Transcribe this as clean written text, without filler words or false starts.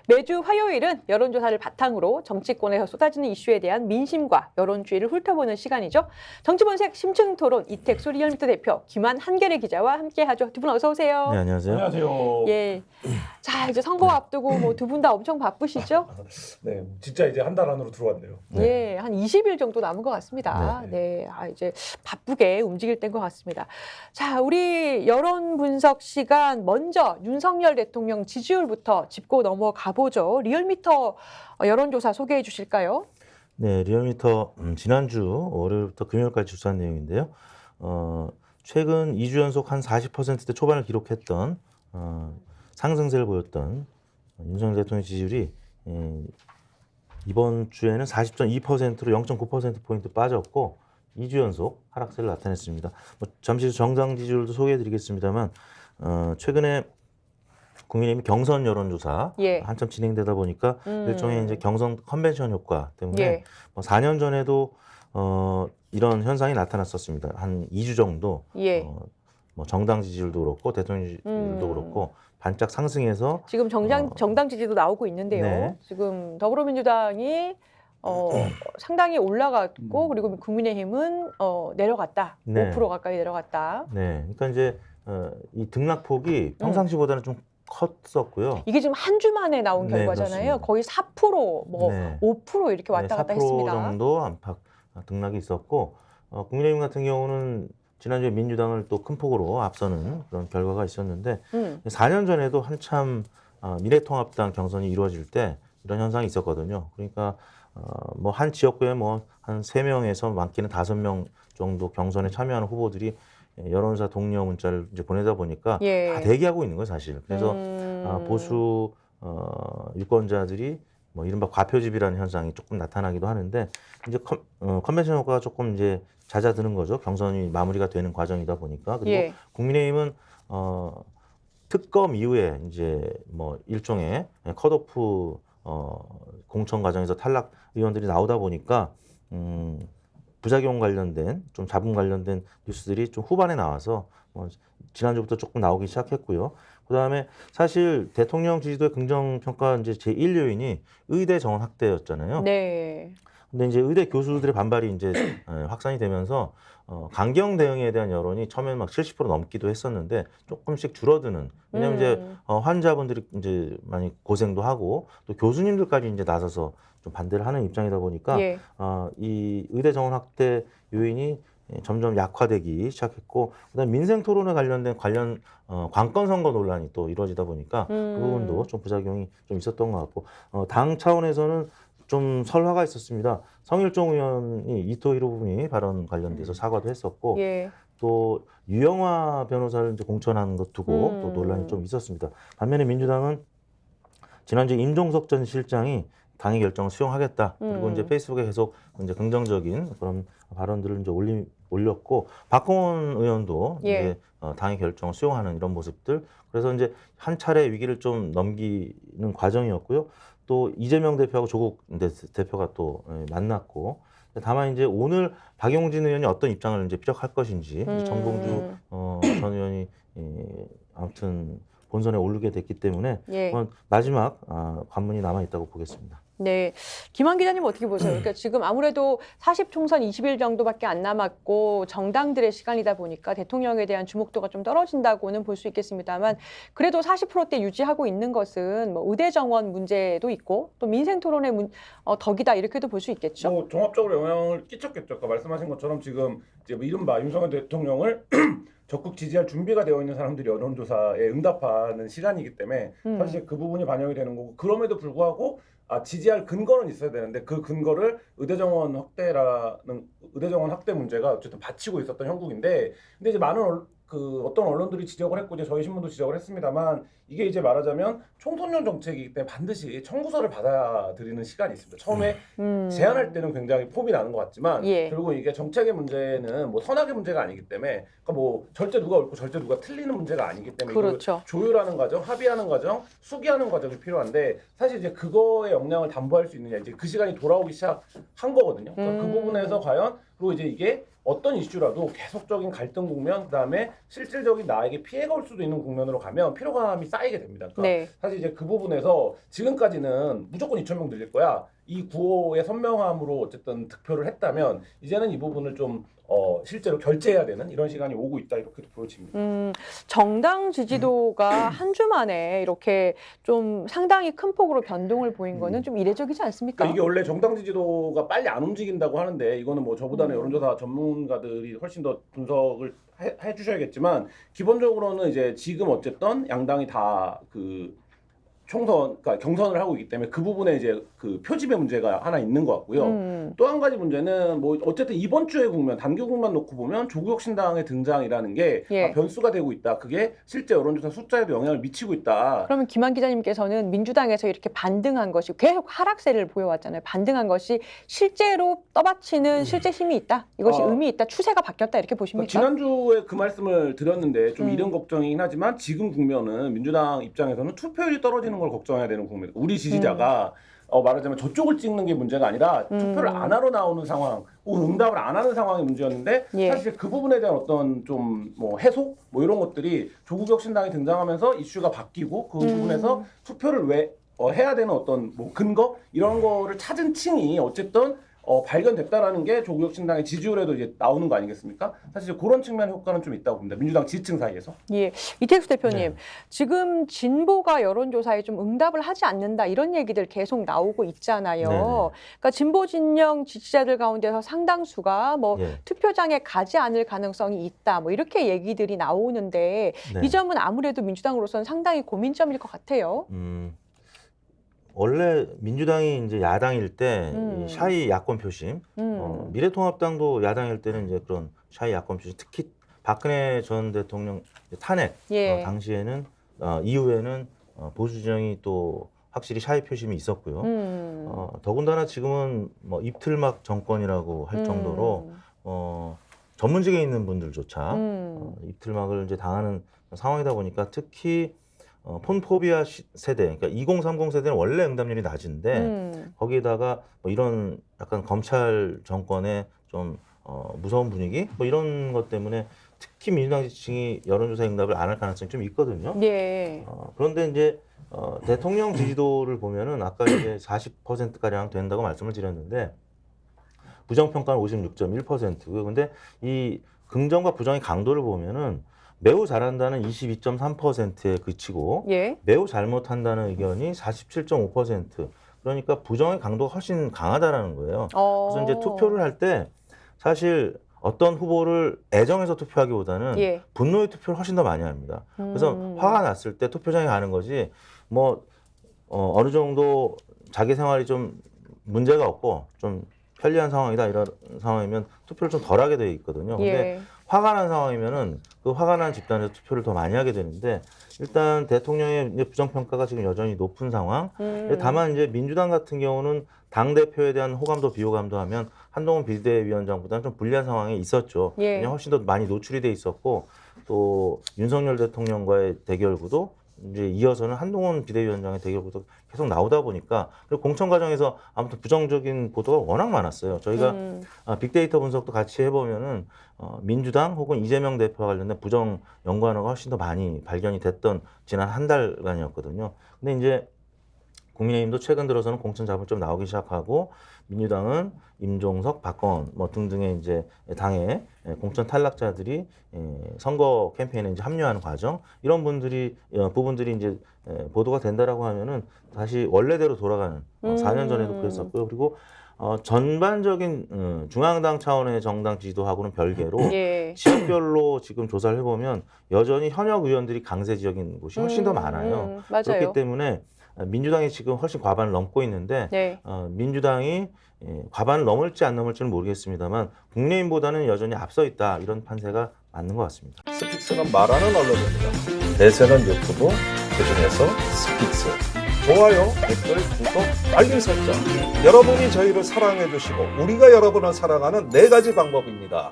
매주 화요일은 여론조사를 바탕으로 정치권에서 쏟아지는 이슈에 대한 민심과 여론주의를 훑어보는 시간이죠. 정치본색 심층토론 이택수 리얼미터 대표 김한 한겨레 기자와 함께하죠. 두 분 어서 오세요. 네, 안녕하세요. 안녕하세요. 예. 자, 이제 선거 앞두고 뭐 두 분 다 엄청 바쁘시죠? 네, 진짜 이제 한 달 안으로 들어왔네요. 예, 한 20일 정도 남은 것 같습니다. 네. 네, 이제 바쁘게 움직일 때인 것 같습니다. 자, 우리 여론 분석 시간 먼저 윤석열 대통령 지지율부터 짚고 넘어가 보죠. 리얼미터 여론조사 소개해 주실까요? 네, 리얼미터 지난주 월요일부터 금요일까지 조사한 내용인데요. 최근 2주 연속 한 40%대 초반을 기록했던 상승세를 보였던 윤석열 대통령 지지율이 이번 주에는 40.2%로 0.9%포인트 빠졌고 2주 연속 하락세를 나타냈습니다. 잠시 후 정당 지지율도 소개해드리겠습니다만 최근에 국민의힘 경선 여론조사 예. 한참 진행되다 보니까 일종의 이제 경선 컨벤션 효과 때문에 예. 4년 전에도 이런 현상이 나타났었습니다. 한 2주 정도 예. 뭐 정당 지지율도 그렇고 대통령 지지율도 그렇고 반짝 상승해서 지금 정당 지지도 나오고 있는데요. 네. 지금 더불어민주당이 상당히 올라갔고 그리고 국민의힘은 내려갔다. 네. 5% 가까이 내려갔다. 네, 그러니까 이제 이 등락폭이 평상시보다는 좀 컸었고요. 이게 지금 한 주 만에 나온 네, 결과잖아요. 그렇습니다. 거의 4%, 뭐 네. 5% 이렇게 왔다 갔다 4% 했습니다. 정도 안팎 등락이 있었고 국민의힘 같은 경우는 지난주에 민주당을 또 큰 폭으로 앞서는 그런 결과가 있었는데 4년 전에도 한참 미래통합당 경선이 이루어질 때 이런 현상이 있었거든요. 그러니까 뭐 한 지역구에 뭐 한 3명에서 많게는 5명 정도 경선에 참여하는 후보들이 여론조사 독려 문자를 이제 보내다 보니까 예. 다 대기하고 있는 거예요, 사실. 그래서 보수 유권자들이 뭐 이른바 과표집이라는 현상이 조금 나타나기도 하는데 이제 컨벤션 효과가 조금 이제 잦아드는 거죠. 경선이 마무리가 되는 과정이다 보니까. 그리고 예. 국민의힘은 특검 이후에 이제 뭐 일종의 컷오프 공천 과정에서 탈락 의원들이 나오다 보니까 부작용 관련된 좀 자본 관련된 뉴스들이 좀 후반에 나와서 지난주부터 조금 나오기 시작했고요. 그다음에 사실 대통령 지지도의 긍정 평가 이제 제1 요인이 의대 정원 확대였잖아요. 네. 근데 이제 의대 교수들의 반발이 이제 확산이 되면서 강경 대응에 대한 여론이 처음에는 막 70% 넘기도 했었는데 조금씩 줄어드는. 왜냐면 이제 환자분들이 이제 많이 고생도 하고 또 교수님들까지 이제 나서서 좀 반대를 하는 입장이다 보니까 예. 이 의대 정원 확대 요인이 점점 약화되기 시작했고 그다음 민생 토론에 관련된 관건 선거 논란이 또 이루어지다 보니까 그 부분도 좀 부작용이 좀 있었던 것 같고 당 차원에서는 좀 설화가 있었습니다. 성일종 의원이 이토히로 부분이 발언 관련돼서 사과도 했었고 예. 또 유영화 변호사를 이제 공천하는 것 두고 또 논란이 좀 있었습니다. 반면에 민주당은 지난주 임종석 전 실장이 당의 결정을 수용하겠다. 그리고 이제 페이스북에 계속 이제 긍정적인 그런 발언들을 이제 올렸고 박홍원 의원도 예. 이제 당의 결정을 수용하는 이런 모습들. 그래서 이제 한 차례 위기를 좀 넘기는 과정이었고요. 또 이재명 대표하고 조국 대표가 또 만났고 다만 이제 오늘 박용진 의원이 어떤 입장을 이제 피력할 것인지 정봉주 전 의원이 아무튼 본선에 오르게 됐기 때문에 예. 마지막 관문이 남아 있다고 보겠습니다. 네. 김한 기자님 어떻게 보세요? 그러니까 지금 아무래도 40총선 20일 정도밖에 안 남았고 정당들의 시간이다 보니까 대통령에 대한 주목도가 좀 떨어진다고는 볼 수 있겠습니다만 그래도 40%대 유지하고 있는 것은 뭐 의대 정원 문제도 있고 또 민생 토론의 덕이다 이렇게도 볼 수 있겠죠. 뭐 종합적으로 영향을 끼쳤겠죠. 아까 말씀하신 것처럼 지금 이제 뭐 이른바 윤석열 대통령을 적극 지지할 준비가 되어 있는 사람들이 여론조사에 응답하는 시간이기 때문에 사실 그 부분이 반영이 되는 거고 그럼에도 불구하고 지지할 근거는 있어야 되는데 그 근거를 의대 정원 확대 문제가 어쨌든 받치고 있었던 형국인데 근데 이제 많은 어떤 언론들이 지적을 했고 이제 저희 신문도 지적을 했습니다만 이게 이제 말하자면 총선용 정책이기 때문에 반드시 청구서를 받아들이는 시간이 있습니다. 처음에 제안할 때는 굉장히 폼이 나는 것 같지만 예. 결국 이게 정책의 문제는 뭐 선악의 문제가 아니기 때문에 그러니까 뭐 절대 누가 옳고 절대 누가 틀리는 문제가 아니기 때문에 그렇죠. 이걸 조율하는 과정, 합의하는 과정, 수기하는 과정이 필요한데 사실 이제 그거의 역량을 담보할 수 있느냐 이제 그 시간이 돌아오기 시작한 거거든요. 그러니까 그 부분에서 과연 그리고 이제 이게 어떤 이슈라도 계속적인 갈등 국면, 그다음에 실질적인 나에게 피해가 올 수도 있는 국면으로 가면 피로감이 쌓이게 됩니다. 그러니까 네. 사실 이제 그 부분에서 지금까지는 무조건 2,000명 늘릴 거야. 이 구호의 선명함으로 어쨌든 득표를 했다면 이제는 이 부분을 좀 실제로 결제해야 되는 이런 시간이 오고 있다 이렇게 보여집니다. 정당 지지도가 한 주 만에 이렇게 좀 상당히 큰 폭으로 변동을 보인 거는 좀 이례적이지 않습니까? 그러니까 이게 원래 정당 지지도가 빨리 안 움직인다고 하는데 이거는 뭐 저보다는 여론조사 전문가들이 훨씬 더 분석을 해주셔야겠지만 기본적으로는 이제 지금 어쨌든 양당이 다 그 총선, 그러니까 경선을 하고 있기 때문에 그 부분에 이제 그 표집의 문제가 하나 있는 것 같고요. 또 한 가지 문제는 뭐 어쨌든 이번 주의 국면, 단기국만 놓고 보면 조국 신당의 등장이라는 게 예. 변수가 되고 있다. 그게 실제 여론조사 숫자에도 영향을 미치고 있다. 그러면 김한 기자님께서는 민주당에서 이렇게 반등한 것이 계속 하락세를 보여왔잖아요. 반등한 것이 실제로 떠받치는 실제 힘이 있다. 이것이 의미 있다. 추세가 바뀌었다. 이렇게 보십니까? 지난주에 그 말씀을 드렸는데 좀 이른 걱정이긴 하지만 지금 국면은 민주당 입장에서는 투표율이 떨어지는 걸 걱정해야 되는 국면. 우리 지지자가 말하자면 저쪽을 찍는 게 문제가 아니라 투표를 안 하러 나오는 상황, 혹은 응답을 안 하는 상황이 문제였는데 예. 사실 그 부분에 대한 어떤 좀 뭐 해소 뭐 이런 것들이 조국 혁신당이 등장하면서 이슈가 바뀌고 그 부분에서 투표를 왜 해야 되는 어떤 뭐 근거 이런 거를 찾은 층이 어쨌든 발견됐다라는 게 조국 혁신당의 지지율에도 이제 나오는 거 아니겠습니까? 사실 그런 측면의 효과는 좀 있다고 봅니다. 민주당 지지층 사이에서. 예, 이택수 대표님, 네. 지금 진보가 여론조사에 좀 응답을 하지 않는다 이런 얘기들 계속 나오고 있잖아요. 네네. 그러니까 진보 진영 지지자들 가운데서 상당수가 뭐 예. 투표장에 가지 않을 가능성이 있다, 뭐 이렇게 얘기들이 나오는데 네. 이 점은 아무래도 민주당으로서는 상당히 고민점일 것 같아요. 원래 민주당이 이제 야당일 때 이 샤이 야권 표심, 미래통합당도 야당일 때는 이제 그런 샤이 야권 표심, 특히 박근혜 전 대통령 탄핵 예. 당시에는 이후에는 보수 진영이 또 확실히 샤이 표심이 있었고요. 더군다나 지금은 뭐 입틀막 정권이라고 할 정도로 전문직에 있는 분들조차 입틀막을 이제 당하는 상황이다 보니까 특히 폰포비아 세대, 그러니까 2030 세대는 원래 응답률이 낮은데 거기에다가 뭐 이런 약간 검찰 정권의 좀 무서운 분위기, 뭐 이런 것 때문에 특히 민주당 지지층이 여론조사 응답을 안 할 가능성이 좀 있거든요. 예. 그런데 이제 대통령 지지도를 보면은 아까 이제 40% 가량 된다고 말씀을 드렸는데 부정평가는 56.1%고요. 근데 이 긍정과 부정의 강도를 보면은 매우 잘한다는 22.3%에 그치고 예. 매우 잘못한다는 의견이 47.5%. 그러니까 부정의 강도가 훨씬 강하다라는 거예요. 그래서 이제 투표를 할 때 사실 어떤 후보를 애정해서 투표하기보다는 예. 분노의 투표를 훨씬 더 많이 합니다. 그래서 화가 났을 때 투표장에 가는 거지 뭐 어느 정도 자기 생활이 좀 문제가 없고 좀 편리한 상황이다 이런 상황이면 투표를 좀 덜하게 돼 있거든요. 근데 예. 화가 난 상황이면은 그 화가 난 집단에서 투표를 더 많이 하게 되는데 일단 대통령의 이제 부정평가가 지금 여전히 높은 상황. 다만 이제 민주당 같은 경우는 당 대표에 대한 호감도 비호감도 하면 한동훈 비대위원장보다는 좀 불리한 상황에 있었죠. 예. 왜냐면 훨씬 더 많이 노출이 돼 있었고 또 윤석열 대통령과의 대결구도 이제 이어서는 한동훈 비대위원장의 대결구도 계속 나오다 보니까 그리고 공천 과정에서 아무튼 부정적인 보도가 워낙 많았어요. 저희가 빅데이터 분석도 같이 해보면은 민주당 혹은 이재명 대표와 관련된 부정 연관어가 훨씬 더 많이 발견이 됐던 지난 한 달간이었거든요. 근데 이제 국민의힘도 최근 들어서는 공천 잡음 좀 나오기 시작하고 민주당은 임종석, 박건 뭐 등등의 이제 당의 공천 탈락자들이 선거 캠페인에 이제 합류하는 과정 이런 부분들이 이제 보도가 된다라고 하면은 다시 원래대로 돌아가는 4년 전에도 그랬었고요. 그리고 전반적인 중앙당 차원의 정당 지지도하고는 별개로 예. 지역별로 지금 조사를 해보면 여전히 현역 의원들이 강세 지역인 곳이 훨씬 더 많아요. 맞아요. 그렇기 때문에 민주당이 지금 훨씬 과반을 넘고 있는데 네. 민주당이 과반을 넘을지 안 넘을지는 모르겠습니다만 국민의힘보다는 여전히 앞서 있다 이런 판세가 맞는 것 같습니다. 스픽스는 말하는 언론입니다. 대세는 유튜브, 그중에서 스픽스. 좋아요, 댓글, 구독, 알림 설정. 여러분이 저희를 사랑해 주시고 우리가 여러분을 사랑하는 4가지 방법입니다.